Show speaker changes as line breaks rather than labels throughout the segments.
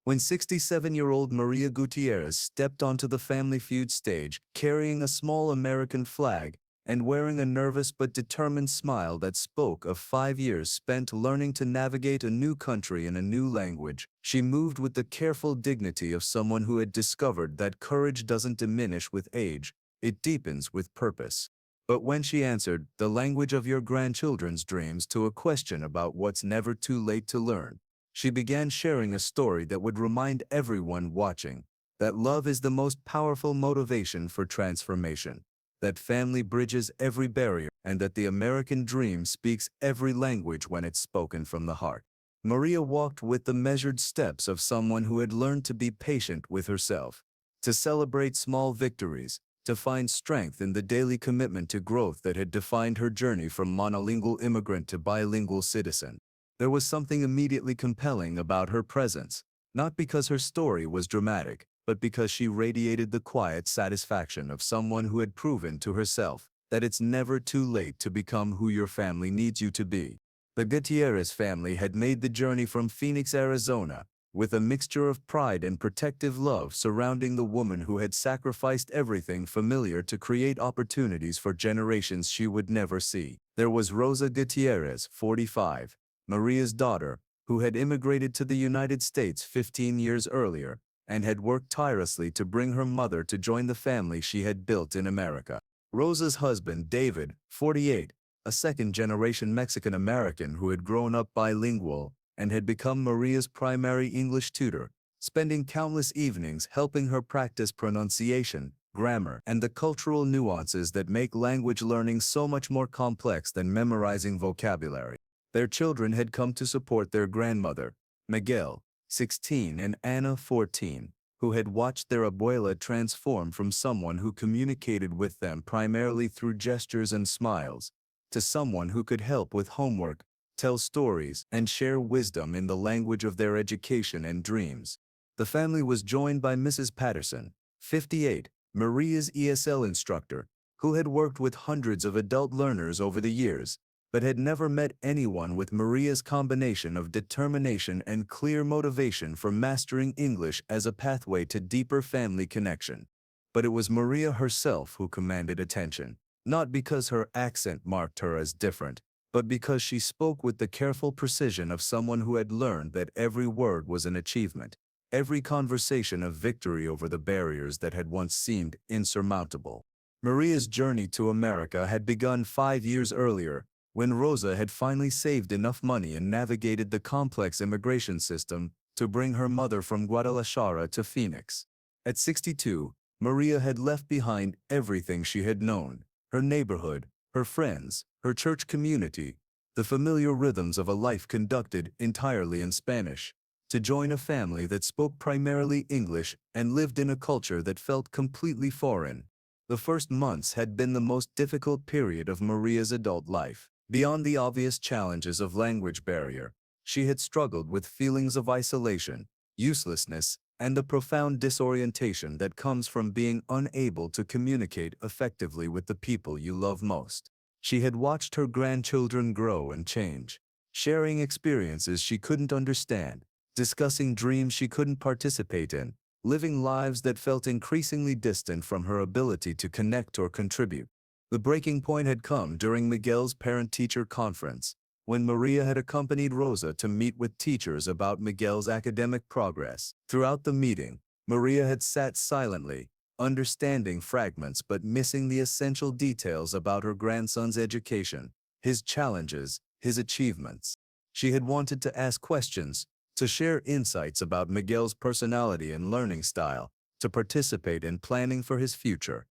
When 67-year-old Maria Gutierrez stepped onto the Family Feud stage, carrying a small American flag and wearing a nervous but determined smile that spoke of 5 years spent learning to navigate a new country in a new language, she moved with the careful dignity of someone who had discovered that courage doesn't diminish with age, it deepens with purpose. But when she answered the language of your grandchildren's dreams to a question about what's never too late to learn, she began sharing a story that would remind everyone watching that love is the most powerful motivation for transformation, that family bridges every barrier, and that the American dream speaks every language when it's spoken from the heart. Maria walked with the measured steps of someone who had learned to be patient with herself, to celebrate small victories, to find strength in the daily commitment to growth that had defined her journey from monolingual immigrant to bilingual citizen. There was something immediately compelling about her presence, not because her story was dramatic, but because she radiated the quiet satisfaction of someone who had proven to herself that it's never too late to become who your family needs you to be. The Gutierrez family had made the journey from Phoenix, Arizona, with a mixture of pride and protective love surrounding the woman who had sacrificed everything familiar to create opportunities for generations she would never see. There was Rosa Gutierrez, 45, Maria's daughter, who had immigrated to the United States 15 years earlier and had worked tirelessly to bring her mother to join the family she had built in America. Rosa's husband, David, 48, a second-generation Mexican-American who had grown up bilingual and had become Maria's primary English tutor, spending countless evenings helping her practice pronunciation, grammar, and the cultural nuances that make language learning so much more complex than memorizing vocabulary. Their children had come to support their grandmother, Miguel, 16, and Ana, 14, who had watched their abuela transform from someone who communicated with them primarily through gestures and smiles, to someone who could help with homework, tell stories, and share wisdom in the language of their education and dreams. The family was joined by Mrs. Patterson, 58, Maria's ESL instructor, who had worked with hundreds of adult learners over the years, but had never met anyone with Maria's combination of determination and clear motivation for mastering English as a pathway to deeper family connection. But it was Maria herself who commanded attention, not because her accent marked her as different, but because she spoke with the careful precision of someone who had learned that every word was an achievement, every conversation a victory over the barriers that had once seemed insurmountable. Maria's journey to America had begun 5 years earlier, when Rosa had finally saved enough money and navigated the complex immigration system to bring her mother from Guadalajara to Phoenix. At 62, Maria had left behind everything she had known, her neighborhood, her friends, her church community, the familiar rhythms of a life conducted entirely in Spanish, to join a family that spoke primarily English and lived in a culture that felt completely foreign. The first months had been the most difficult period of Maria's adult life. Beyond the obvious challenges of language barrier, she had struggled with feelings of isolation, uselessness, and the profound disorientation that comes from being unable to communicate effectively with the people you love most. She had watched her grandchildren grow and change, sharing experiences she couldn't understand, discussing dreams she couldn't participate in, living lives that felt increasingly distant from her ability to connect or contribute. The breaking point had come during Miguel's parent-teacher conference, when Maria had accompanied Rosa to meet with teachers about Miguel's academic progress. Throughout the meeting, Maria had sat silently, understanding fragments but missing the essential details about her grandson's education, his challenges, his achievements. She had wanted to ask questions, to share insights about Miguel's personality and learning style, to participate in planning for his future.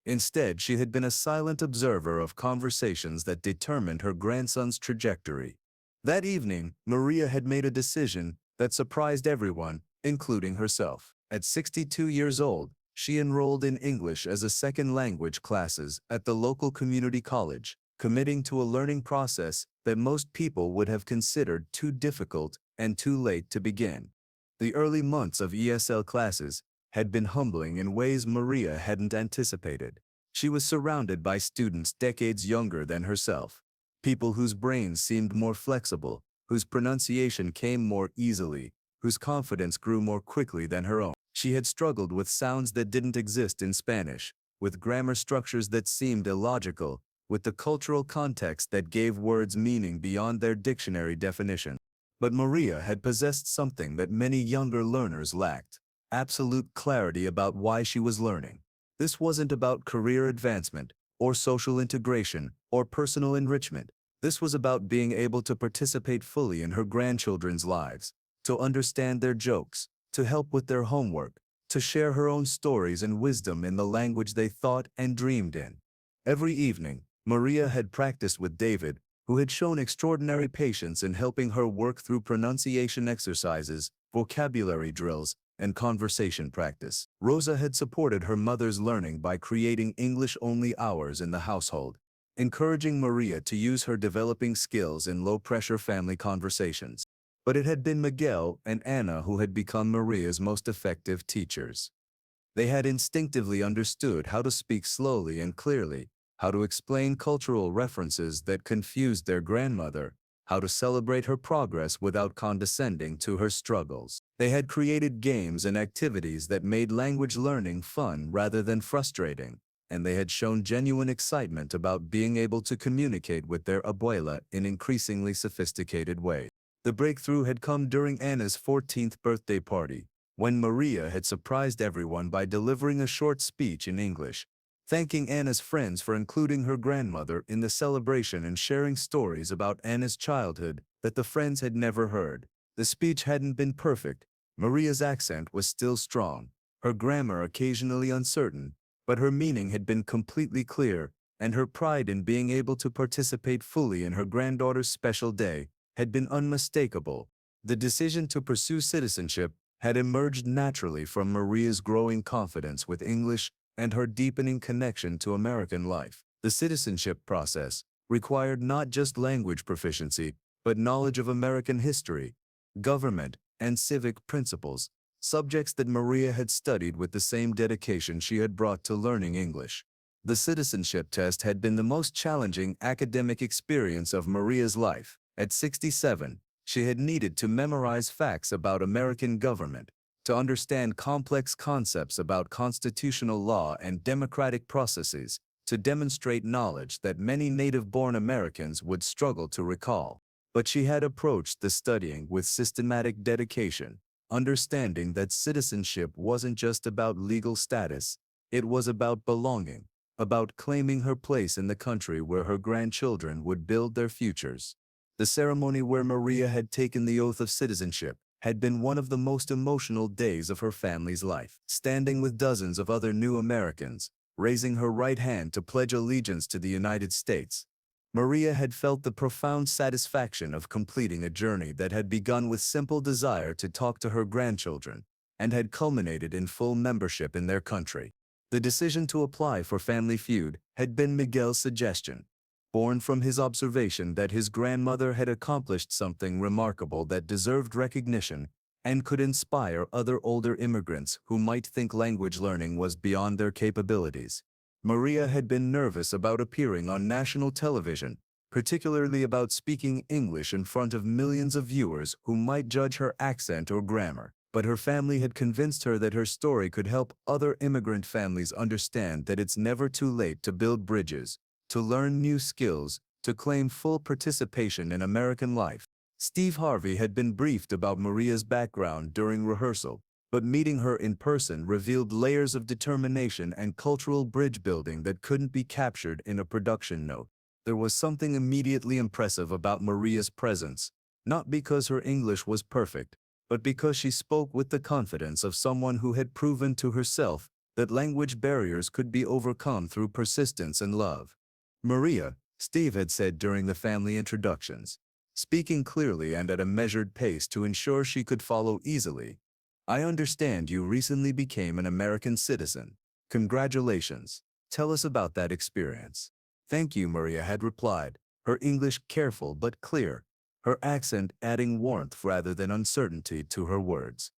Instead, she had been a silent observer of conversations that determined her grandson's trajectory. That evening, Maria had made a decision that surprised everyone, including herself. At 62 years old, she enrolled in English as a second language classes at the local community college, committing to a learning process that most people would have considered too difficult and too late to begin. The early months of ESL classes had been humbling in ways Maria hadn't anticipated. She was surrounded by students decades younger than herself, people whose brains seemed more flexible, whose pronunciation came more easily, whose confidence grew more quickly than her own. She had struggled with sounds that didn't exist in Spanish, with grammar structures that seemed illogical, with the cultural context that gave words meaning beyond their dictionary definition. But Maria had possessed something that many younger learners lacked: absolute clarity about why she was learning. This wasn't about career advancement, or social integration, or personal enrichment. This was about being able to participate fully in her grandchildren's lives, to understand their jokes, to help with their homework, to share her own stories and wisdom in the language they thought and dreamed in. Every evening, Maria had practiced with David, who had shown extraordinary patience in helping her work through pronunciation exercises, vocabulary drills, and conversation practice. Rosa had supported her mother's learning by creating English-only hours in the household, encouraging Maria to use her developing skills in low-pressure family conversations. But it had been Miguel and Ana who had become Maria's most effective teachers. They had instinctively understood how to speak slowly and clearly, how to explain cultural references that confused their grandmother, how to celebrate her progress without condescending to her struggles. They had created games and activities that made language learning fun rather than frustrating, and they had shown genuine excitement about being able to communicate with their abuela in increasingly sophisticated ways. The breakthrough had come during Anna's 14th birthday party, when Maria had surprised everyone by delivering a short speech in English, thanking Anna's friends for including her grandmother in the celebration and sharing stories about Anna's childhood that the friends had never heard. The speech hadn't been perfect. Maria's accent was still strong, her grammar occasionally uncertain, but her meaning had been completely clear, and her pride in being able to participate fully in her granddaughter's special day had been unmistakable. The decision to pursue citizenship had emerged naturally from Maria's growing confidence with English and her deepening connection to American life. The citizenship process required not just language proficiency, but knowledge of American history, government, and civic principles, subjects that Maria had studied with the same dedication she had brought to learning English. The citizenship test had been the most challenging academic experience of Maria's life. At 67, she had needed to memorize facts about American government, to understand complex concepts about constitutional law and democratic processes, to demonstrate knowledge that many native-born Americans would struggle to recall. But she had approached the studying with systematic dedication, understanding that citizenship wasn't just about legal status, it was about belonging, about claiming her place in the country where her grandchildren would build their futures. The ceremony where Maria had taken the oath of citizenship had been one of the most emotional days of her family's life. Standing with dozens of other new Americans, raising her right hand to pledge allegiance to the United States, Maria had felt the profound satisfaction of completing a journey that had begun with simple desire to talk to her grandchildren and had culminated in full membership in their country. The decision to apply for Family Feud had been Miguel's suggestion, born from his observation that his grandmother had accomplished something remarkable that deserved recognition and could inspire other older immigrants who might think language learning was beyond their capabilities. Maria had been nervous about appearing on national television, particularly about speaking English in front of millions of viewers who might judge her accent or grammar. But her family had convinced her that her story could help other immigrant families understand that it's never too late to build bridges, to learn new skills, to claim full participation in American life. Steve Harvey had been briefed about Maria's background during rehearsal, but meeting her in person revealed layers of determination and cultural bridge building that couldn't be captured in a production note. There was something immediately impressive about Maria's presence, not because her English was perfect, but because she spoke with the confidence of someone who had proven to herself that language barriers could be overcome through persistence and love. Maria, Steve had said during the family introductions, speaking clearly and at a measured pace to ensure she could follow easily, "I understand you recently became an American citizen. Congratulations. Tell us about that experience." "Thank you," Maria had replied, her English careful but clear, her accent adding warmth rather than uncertainty to her words.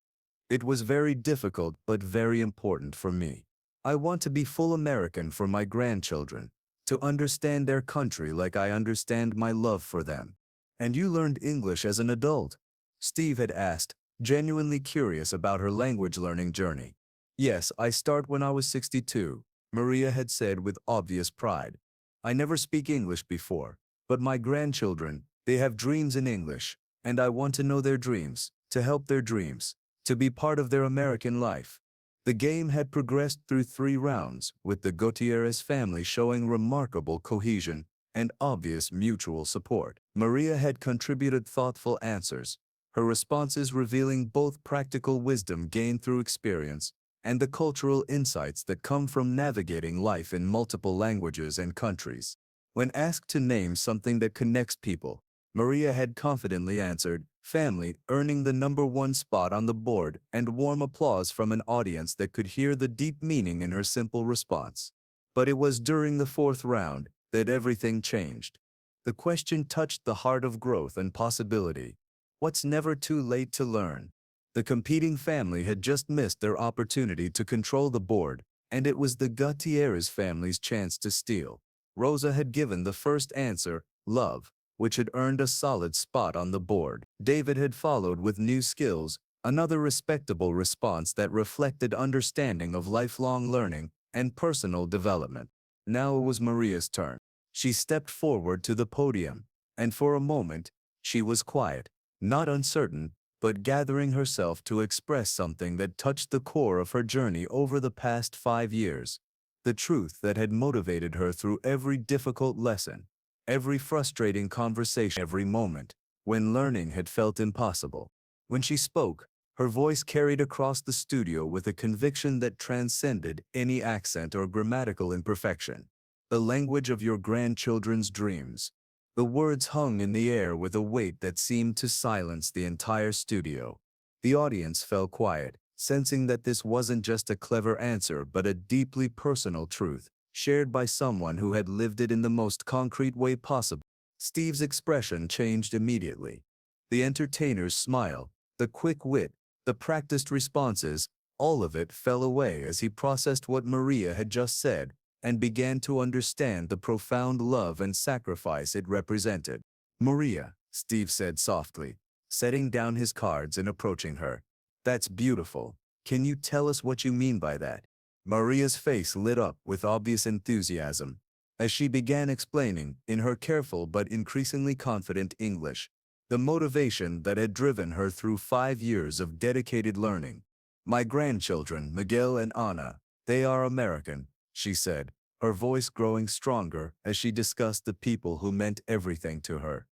"It was very difficult but very important for me. I want to be full American for my grandchildren, to understand their country like I understand my love for them." "And you learned English as an adult?" Steve had asked, genuinely curious about her language learning journey. Yes, I start when I was 62, Maria had said with obvious pride. I never speak English before, but my grandchildren, they have dreams in English, and I want to know their dreams, to help their dreams, to be part of their American life. The game had progressed through 3 rounds, with the Gutierrez family showing remarkable cohesion and obvious mutual support. Maria had contributed thoughtful answers, her responses revealing both practical wisdom gained through experience and the cultural insights that come from navigating life in multiple languages and countries. When asked to name something that connects people, Maria had confidently answered, family, earning the #1 spot on the board and warm applause from an audience that could hear the deep meaning in her simple response. But it was during the 4th round that everything changed. The question touched the heart of growth and possibility. What's never too late to learn? The competing family had just missed their opportunity to control the board, and it was the Gutierrez family's chance to steal. Rosa had given the first answer, love, which had earned a solid spot on the board. David had followed with new skills, another respectable response that reflected understanding of lifelong learning and personal development. Now it was Maria's turn. She stepped forward to the podium, and for a moment, she was quiet, not uncertain, but gathering herself to express something that touched the core of her journey over the past 5 years. The truth that had motivated her through every difficult lesson, every frustrating conversation, every moment when learning had felt impossible. When she spoke, her voice carried across the studio with a conviction that transcended any accent or grammatical imperfection. The language of your grandchildren's dreams. The words hung in the air with a weight that seemed to silence the entire studio. The audience fell quiet, sensing that this wasn't just a clever answer but a deeply personal truth, shared by someone who had lived it in the most concrete way possible. Steve's expression changed immediately. The entertainer's smile, the quick wit, the practiced responses, all of it fell away as he processed what Maria had just said and began to understand the profound love and sacrifice it represented. Maria, Steve said softly, setting down his cards and approaching her. That's beautiful. Can you tell us what you mean by that? Maria's face lit up with obvious enthusiasm as she began explaining, in her careful but increasingly confident English, the motivation that had driven her through 5 years of dedicated learning. My grandchildren, Miguel and Ana, they are American, she said, her voice growing stronger as she discussed the people who meant everything to her.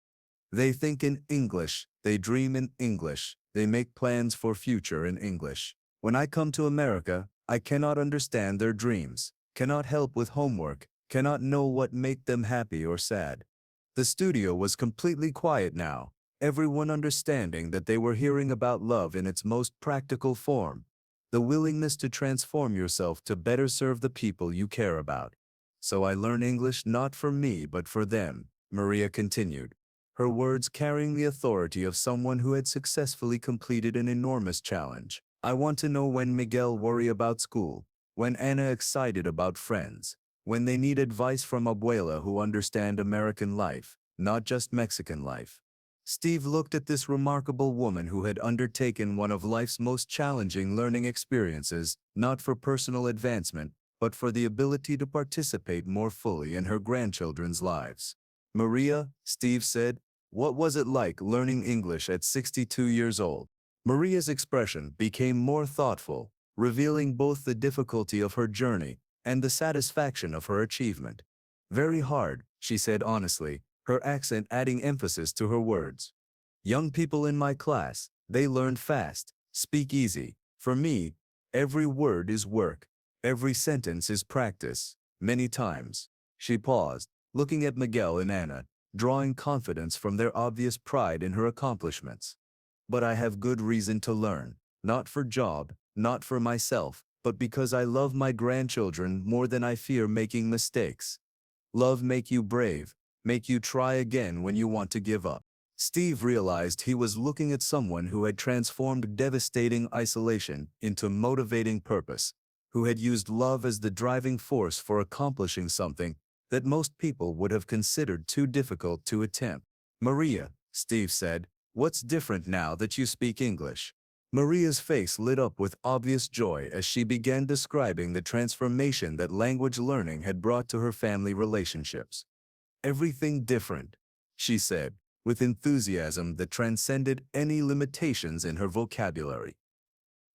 They think in English, they dream in English, they make plans for future in English. When I come to America, I cannot understand their dreams, cannot help with homework, cannot know what make them happy or sad. The studio was completely quiet now, everyone understanding that they were hearing about love in its most practical form, the willingness to transform yourself to better serve the people you care about. So I learn English not for me but for them, Maria continued, her words carrying the authority of someone who had successfully completed an enormous challenge. I want to know when Miguel worry about school, when Ana excited about friends, when they need advice from abuela who understand American life, not just Mexican life. Steve looked at this remarkable woman who had undertaken one of life's most challenging learning experiences, not for personal advancement, but for the ability to participate more fully in her grandchildren's lives. Maria, Steve said, what was it like learning English at 62 years old? Maria's expression became more thoughtful, revealing both the difficulty of her journey and the satisfaction of her achievement. Very hard, she said honestly, her accent adding emphasis to her words. Young people in my class, they learn fast, speak easy. For me, every word is work, every sentence is practice. Many times, she paused, looking at Miguel and Ana, drawing confidence from their obvious pride in her accomplishments. But I have good reason to learn, not for job, not for myself, but because I love my grandchildren more than I fear making mistakes. Love make you brave, make you try again when you want to give up. Steve realized he was looking at someone who had transformed devastating isolation into motivating purpose, who had used love as the driving force for accomplishing something that most people would have considered too difficult to attempt. Maria, Steve said, what's different now that you speak English? Maria's face lit up with obvious joy as she began describing the transformation that language learning had brought to her family relationships. Everything different, she said, with enthusiasm that transcended any limitations in her vocabulary.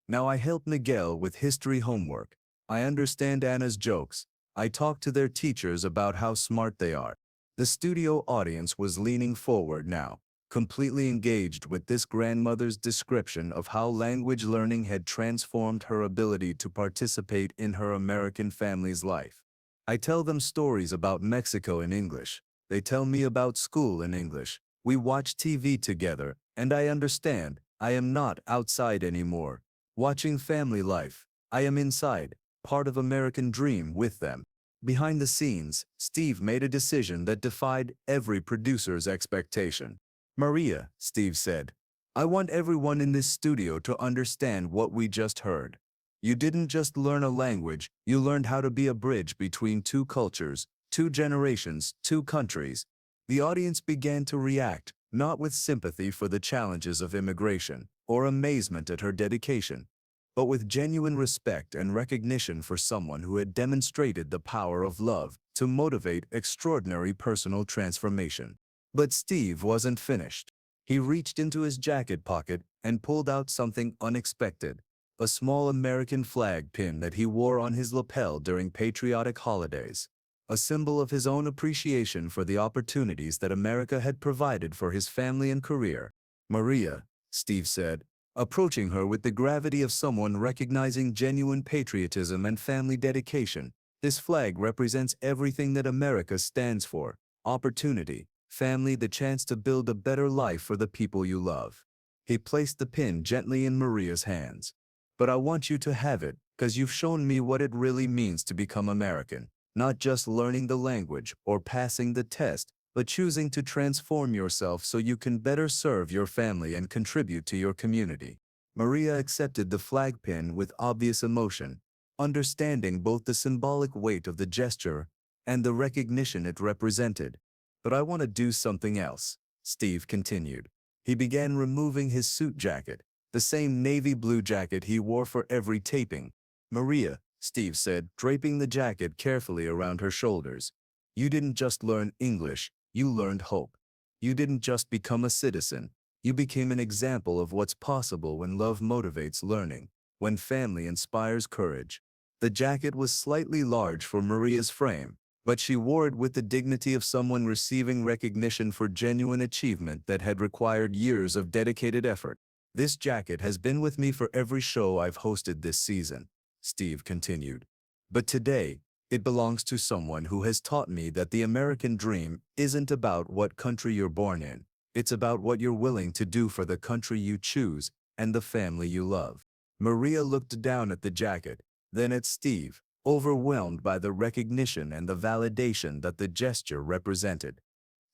Now I help Miguel with history homework. I understand Anna's jokes. I talk to their teachers about how smart they are. The studio audience was leaning forward now, completely engaged with this grandmother's description of how language learning had transformed her ability to participate in her American family's life. I tell them stories about Mexico in English. They tell me about school in English. We watch TV together, and I understand. I am not outside anymore, watching family life. I am inside, part of American dream with them. Behind the scenes, Steve made a decision that defied every producer's expectation. Maria, Steve said, I want everyone in this studio to understand what we just heard. You didn't just learn a language, you learned how to be a bridge between two cultures, two generations, two countries. The audience began to react, not with sympathy for the challenges of immigration, or amazement at her dedication, but with genuine respect and recognition for someone who had demonstrated the power of love to motivate extraordinary personal transformation. But Steve wasn't finished. He reached into his jacket pocket and pulled out something unexpected, a small American flag pin that he wore on his lapel during patriotic holidays, a symbol of his own appreciation for the opportunities that America had provided for his family and career. Maria, Steve said, approaching her with the gravity of someone recognizing genuine patriotism and family dedication, this flag represents everything that America stands for: opportunity, family, the chance to build a better life for the people you love. He placed the pin gently in Maria's hands. But I want you to have it, because you've shown me what it really means to become American, not just learning the language or passing the test, but choosing to transform yourself so you can better serve your family and contribute to your community. Maria accepted the flag pin with obvious emotion, understanding both the symbolic weight of the gesture and the recognition it represented. But I want to do something else, Steve continued. He began removing his suit jacket, the same navy blue jacket he wore for every taping. Maria, Steve said, draping the jacket carefully around her shoulders, you didn't just learn English, you learned hope. You didn't just become a citizen, you became an example of what's possible when love motivates learning, when family inspires courage. The jacket was slightly large for Maria's frame, but she wore it with the dignity of someone receiving recognition for genuine achievement that had required years of dedicated effort. This jacket has been with me for every show I've hosted this season, Steve continued. But today, it belongs to someone who has taught me that the American dream isn't about what country you're born in. It's about what you're willing to do for the country you choose and the family you love. Maria looked down at the jacket, then at Steve, overwhelmed by the recognition and the validation that the gesture represented.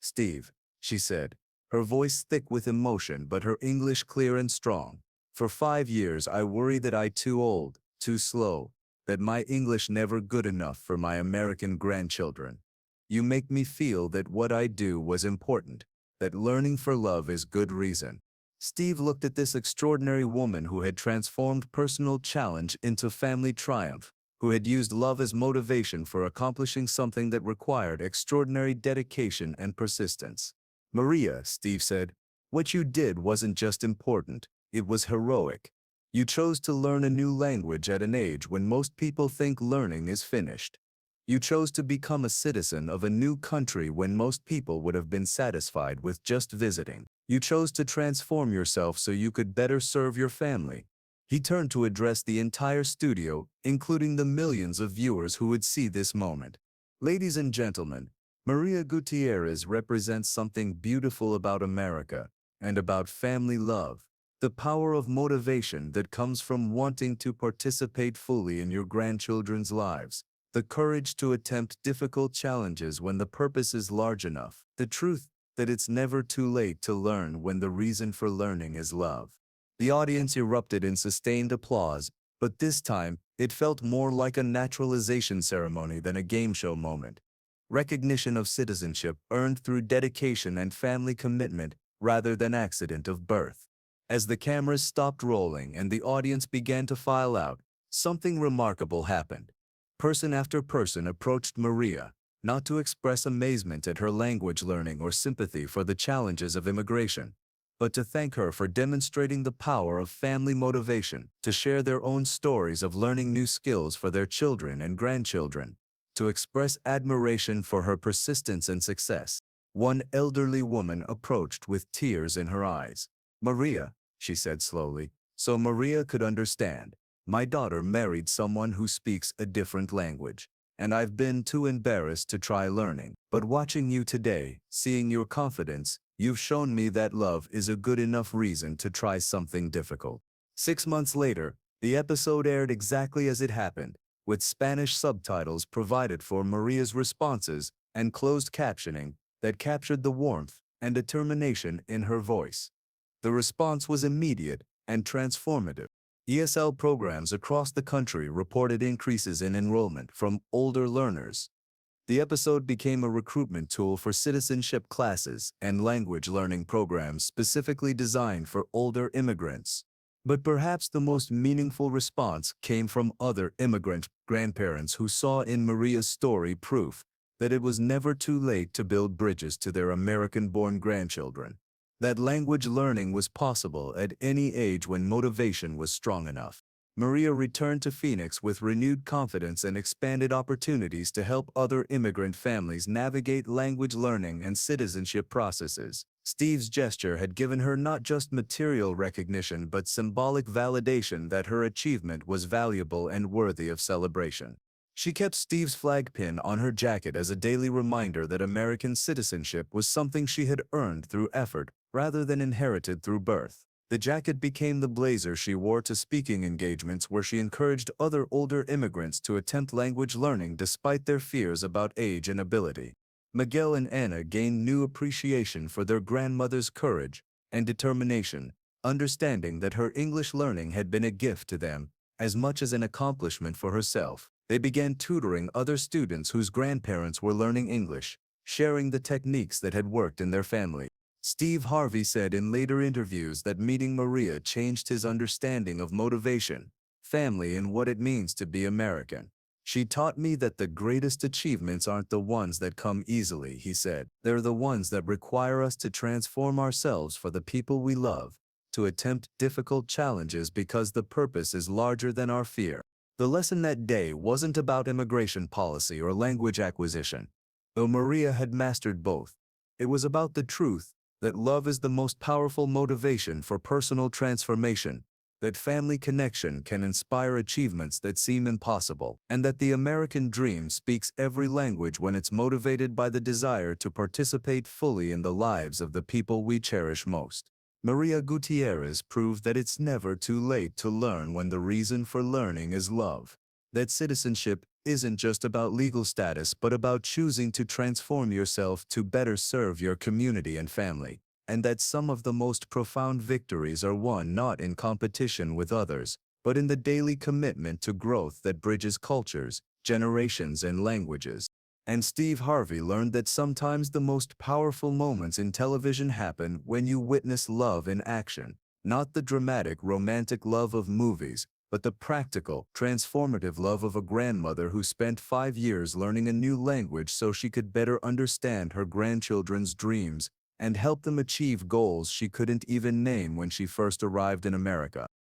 Steve, she said, her voice thick with emotion but her English clear and strong. For 5 years I worry that I too old, too slow, that my English never good enough for my American grandchildren. You make me feel that what I do was important, that learning for love is good reason. Steve looked at this extraordinary woman who had transformed personal challenge into family triumph, who had used love as motivation for accomplishing something that required extraordinary dedication and persistence. Maria, Steve said, what you did wasn't just important, it was heroic. You chose to learn a new language at an age when most people think learning is finished. You chose to become a citizen of a new country when most people would have been satisfied with just visiting. You chose to transform yourself so you could better serve your family. He turned to address the entire studio, including the millions of viewers who would see this moment. Ladies and gentlemen, Maria Gutierrez represents something beautiful about America and about family love. The power of motivation that comes from wanting to participate fully in your grandchildren's lives. The courage to attempt difficult challenges when the purpose is large enough. The truth that it's never too late to learn when the reason for learning is love. The audience erupted in sustained applause, but this time, it felt more like a naturalization ceremony than a game show moment. Recognition of citizenship earned through dedication and family commitment rather than accident of birth. As the cameras stopped rolling and the audience began to file out, something remarkable happened. Person after person approached Maria, not to express amazement at her language learning or sympathy for the challenges of immigration, but to thank her for demonstrating the power of family motivation, to share their own stories of learning new skills for their children and grandchildren, to express admiration for her persistence and success. One elderly woman approached with tears in her eyes. "Maria," she said slowly, so Maria could understand, "my daughter married someone who speaks a different language, and I've been too embarrassed to try learning. But watching you today, seeing your confidence, you've shown me that love is a good enough reason to try something difficult." 6 months later, the episode aired exactly as it happened, with Spanish subtitles provided for Maria's responses and closed captioning that captured the warmth and determination in her voice. The response was immediate and transformative. ESL programs across the country reported increases in enrollment from older learners. The episode became a recruitment tool for citizenship classes and language learning programs specifically designed for older immigrants. But perhaps the most meaningful response came from other immigrant grandparents who saw in Maria's story proof that it was never too late to build bridges to their American-born grandchildren, that language learning was possible at any age when motivation was strong enough. Maria returned to Phoenix with renewed confidence and expanded opportunities to help other immigrant families navigate language learning and citizenship processes. Steve's gesture had given her not just material recognition but symbolic validation that her achievement was valuable and worthy of celebration. She kept Steve's flag pin on her jacket as a daily reminder that American citizenship was something she had earned through effort rather than inherited through birth. The jacket became the blazer she wore to speaking engagements where she encouraged other older immigrants to attempt language learning despite their fears about age and ability. Miguel and Ana gained new appreciation for their grandmother's courage and determination, understanding that her English learning had been a gift to them as much as an accomplishment for herself. They began tutoring other students whose grandparents were learning English, sharing the techniques that had worked in their family. Steve Harvey said in later interviews that meeting Maria changed his understanding of motivation, family, and what it means to be American. "She taught me that the greatest achievements aren't the ones that come easily," he said. "They're the ones that require us to transform ourselves for the people we love, to attempt difficult challenges because the purpose is larger than our fear." The lesson that day wasn't about immigration policy or language acquisition, though Maria had mastered both. It was about the truth that love is the most powerful motivation for personal transformation, that family connection can inspire achievements that seem impossible, and that the American dream speaks every language when it's motivated by the desire to participate fully in the lives of the people we cherish most. Maria Gutierrez proved that it's never too late to learn when the reason for learning is love, that citizenship isn't just about legal status but about choosing to transform yourself to better serve your community and family, and that some of the most profound victories are won not in competition with others, but in the daily commitment to growth that bridges cultures, generations, and languages. And Steve Harvey learned that sometimes the most powerful moments in television happen when you witness love in action, not the dramatic, romantic love of movies, but the practical, transformative love of a grandmother who spent 5 years learning a new language so she could better understand her grandchildren's dreams and help them achieve goals she couldn't even name when she first arrived in America.